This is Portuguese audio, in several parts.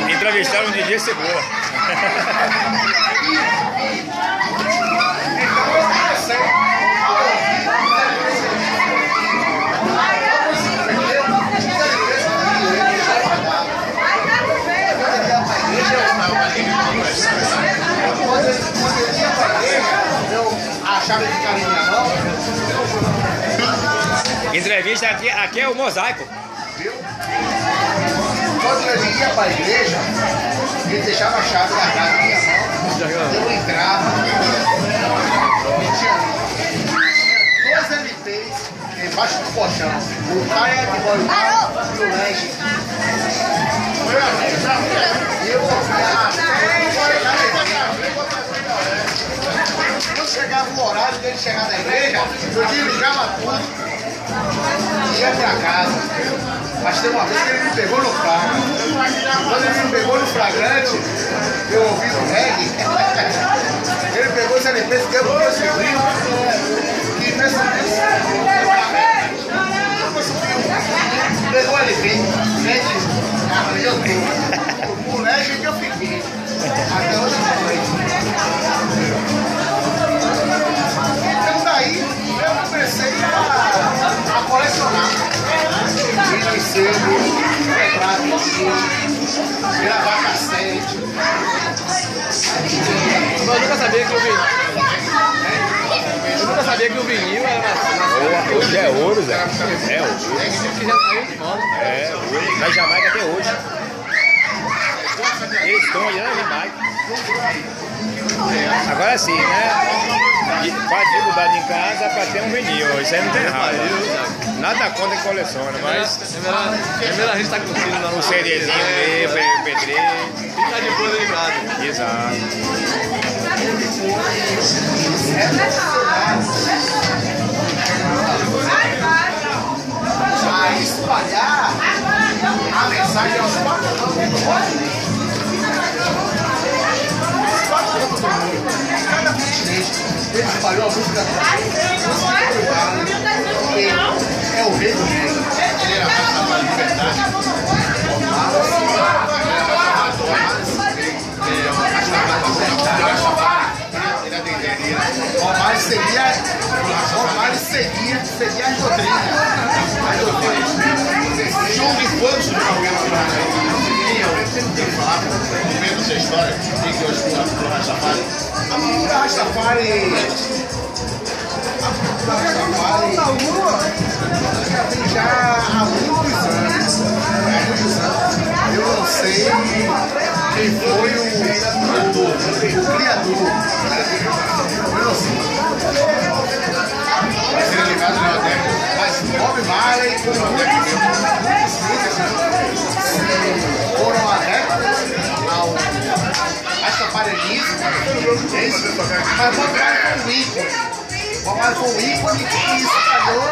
Entrevistaram o DJ Cebola. A chave de carinho na mão. Entrevista aqui é o mosaico. Viu? Quando ele ia para a igreja, ele deixava a chave guardada na minha mão. Eu entrava. E tinha 2 MPs embaixo do colchão. O pai é de bola e o lanche. E eu quando chegava o horário dele chegar na igreja, eu desligava tudo e ia pra casa. Mas tem uma vez que ele me pegou no carro. Quando ele me pegou no flagrante, eu ouvi no reggae. Ele pegou esse LP, deu pro meu sobrinho. E meu sobrinho pegou o LP. Gente, eu tô. O moleque que eu fiquei. Até hoje à noite. Então daí eu comecei a colecionar. Vídeo cedo, retrato de gravar cassete. Eu nunca sabia que o vinil. Eu nunca sabia que o vinil era Hoje é ouro, Zé. É ouro. que já saiu de moda. É ouro. Na Jamaica até hoje. Eles estão olhando na Jamaica. Agora sim, né? Faz dificuldade em casa para ter um vinil. Isso aí não tem errado. Nada contra que coleciona, mas Primeiro a gente tá curtindo um CDzinho, MP3. Fica de boa ligado. Exato. A espalhar a mensagem aos 4 anos do mundo. Cada continente, ele espalhou a música é o rei do rei. Ele era mais da liberdade. Romário seguia as doutrinas. João de quantos do Palmeiras eu sempre tenho falado, vendo essa história, e que hoje fui pro Rastafari. A Rastafari já há muitos anos. Eu não sei quem foi o criador. Eu não sei. Vai ser ligado na década. Mas Bob Marley, foram adeptos ao rastafarianismo, mas Bob Marley foi um ícone. Bob Marley foi um ícone que espalhou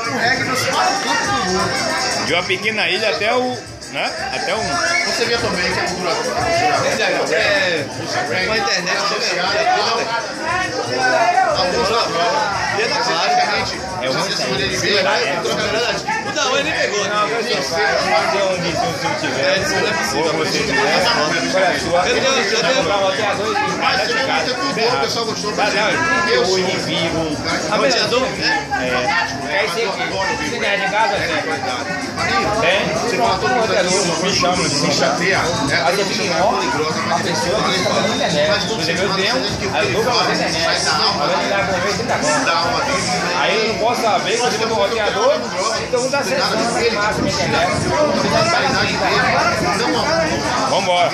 o reggae nos 4 cantos do mundo. De uma pequena ilha até o... Né? Até um... Você vê também que a cultura Com a internet social, É o muito não, ele pegou, né? não é o pessoal gostou do Roteador, né? É esse aqui. Você tem de casa, né? Tem. Você fala todo mundo aqui, Me chama de se chateia. Aí eu fico em off, a pessoa que está na internet. Inclusive eu tenho, aí eu vou fazer internet. Aí eu não posso saber que eu tenho um roteador, então não dá certo. Vamos embora.